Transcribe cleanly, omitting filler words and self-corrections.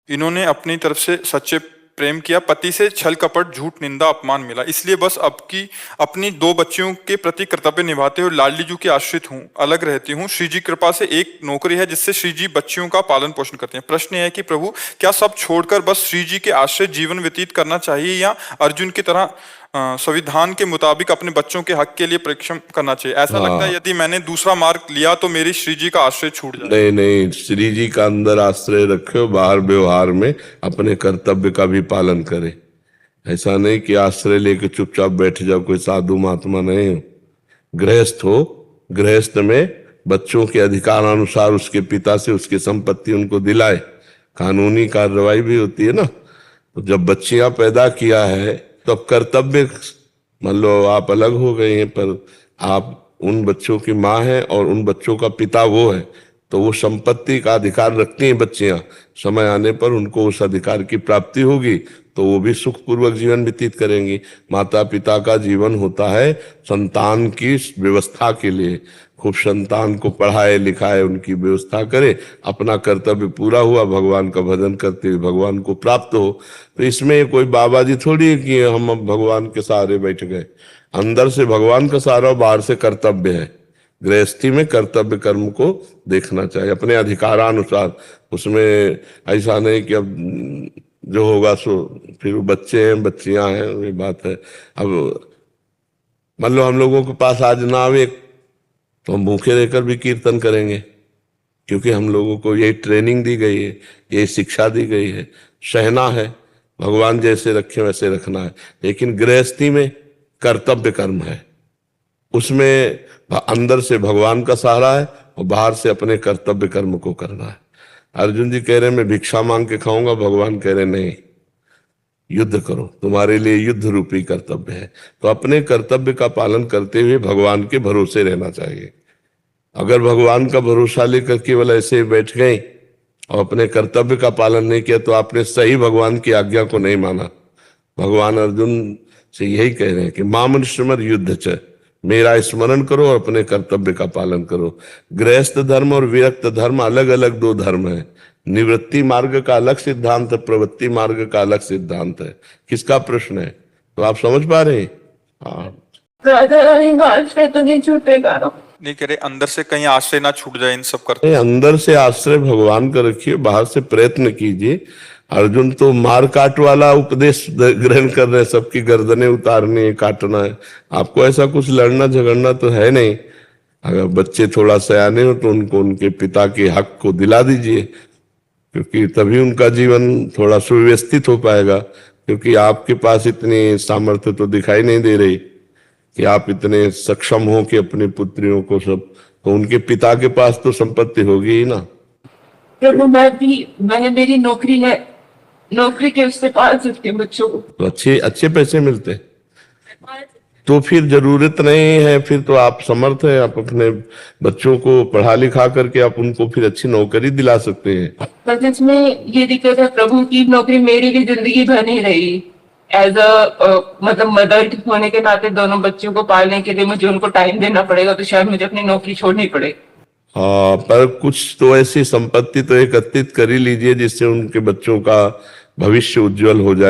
इन्होंने अपनी तरफ से सच्चे प्रेम किया, पति से छल कपट झूठ निंदा अपमान मिला, इसलिए बस अपनी दो बच्चियों के प्रति कर्तव्य निभाते हुए लाडली जू के आश्रित हूँ, अलग रहती हूँ। श्री जी कृपा से एक नौकरी है जिससे श्री जी बच्चियों का पालन पोषण करते हैं। प्रश्न है कि प्रभु, क्या सब छोड़कर बस श्री जी के आश्रित जीवन व्यतीत करना चाहिए या अर्जुन की तरह संविधान के मुताबिक अपने बच्चों के हक के लिए परिश्रम करना चाहिए? ऐसा लगता है यदि मैंने दूसरा मार्ग लिया तो मेरी श्री जी का आश्रय छूट जाए। नहीं नहीं, श्री जी का अंदर आश्रय रखो, बाहर व्यवहार में अपने कर्तव्य का भी पालन करे। ऐसा नहीं कि आश्रय लेके चुपचाप बैठ जाओ, कोई साधु महात्मा नहीं हो। गृहस्थ हो, गृहस्थ में बच्चों के अधिकार अनुसार उसके पिता से उसकी संपत्ति उनको दिलाए, कानूनी कार्रवाई भी होती है ना। तो जब बच्चियां पैदा किया है तो अब कर्तव्य, मान लो आप अलग हो गए हैं पर आप उन बच्चों की माँ है और उन बच्चों का पिता वो है, तो वो संपत्ति का अधिकार रखती हैं बच्चियां। समय आने पर उनको उस अधिकार की प्राप्ति होगी तो वो भी सुखपूर्वक जीवन व्यतीत करेंगी। माता पिता का जीवन होता है संतान की व्यवस्था के लिए, खूब संतान को पढ़ाए लिखाए, उनकी व्यवस्था करे, अपना कर्तव्य पूरा हुआ, भगवान का भजन करते हुए भगवान को प्राप्त हो। तो इसमें कोई बाबा जी थोड़ी है कि हम अब भगवान के सहारे बैठ गए। अंदर से भगवान का सहारा, बाहर से कर्तव्य है। गृहस्थी में कर्तव्य कर्म को देखना चाहिए अपने अधिकारानुसार। उसमें ऐसा नहीं कि अब जो होगा सो, फिर बच्चे हैं बच्चियां हैं, ये बात है। अब मान लो हम लोगों के पास आज ना आवे तो हम भूखे रहकर भी कीर्तन करेंगे, क्योंकि हम लोगों को यही ट्रेनिंग दी गई है, यही शिक्षा दी गई है। सहना है, भगवान जैसे रखे वैसे रखना है। लेकिन गृहस्थी में कर्तव्य कर्म है, उसमें अंदर से भगवान का सहारा है और बाहर से अपने कर्तव्य कर्म को करना है। अर्जुन जी कह रहे मैं भिक्षा मांग के खाऊंगा, भगवान कह रहे नहीं, युद्ध करो, तुम्हारे लिए युद्ध रूपी कर्तव्य है। तो अपने कर्तव्य का पालन करते हुए भगवान के भरोसे रहना चाहिए। अगर भगवान का भरोसा लेकर केवल ऐसे बैठ गए और अपने कर्तव्य का पालन नहीं किया तो आपने सही भगवान की आज्ञा को नहीं माना। भगवान अर्जुन से यही कह रहे हैं कि माम स्मर युद्ध च, मेरा स्मरण करो और अपने कर्तव्य का पालन करो। गृहस्थ धर्म और विरक्त धर्म अलग अलग दो धर्म है। निवृत्ति मार्ग का अलग सिद्धांत है, प्रवृत्ति मार्ग का अलग सिद्धांत है। किसका प्रश्न है? तो आप समझ पा रहे हैं? हाँ, तो नहीं छूटेगा, नहीं कह रहे अंदर से कहीं आश्रय ना छूट जाए इन सब करते। अंदर से आश्रय भगवान का रखिए, बाहर से प्रयत्न कीजिए। अर्जुन तो मार काट वाला उपदेश ग्रहण कर रहे हैं, सबकी गर्दनें उतारनी है, काटना है। आपको ऐसा कुछ लड़ना झगड़ना तो है नहीं। अगर बच्चे थोड़ा सयाने हो तो उनको उनके पिता के हक को दिला दीजिए, क्योंकि तभी उनका जीवन थोड़ा सुव्यवस्थित हो पाएगा। क्योंकि आपके पास इतनी सामर्थ्य तो दिखाई नहीं दे रही कि आप इतने सक्षम हो कि अपनी पुत्रियों को सब, तो उनके पिता के पास तो संपत्ति होगी ही ना। प्रभु मैंने मेरी नौकरी है, नौकरी के उससे पाल सकती हूँ बच्चों को, तो अच्छे पैसे मिलते, तो फिर जरूरत नहीं है। फिर तो आप समर्थ हैं, आप अपने बच्चों को पढ़ा लिखा करके आप उनको फिर अच्छी नौकरी दिला सकते हैं। पर जिसमें ये दिक्कत है प्रभु की नौकरी मेरी भी जिंदगी भर नहीं रही। एज मतलब मदर होने के नाते दोनों बच्चों को पालने के लिए मुझे उनको टाइम देना पड़ेगा, तो शायद मुझे अपनी नौकरी छोड़नी पड़े। हाँ, पर कुछ तो ऐसी संपत्ति तो एकत्रित कर ही लीजिए जिससे उनके बच्चों का भविष्य उज्जवल हो जाए।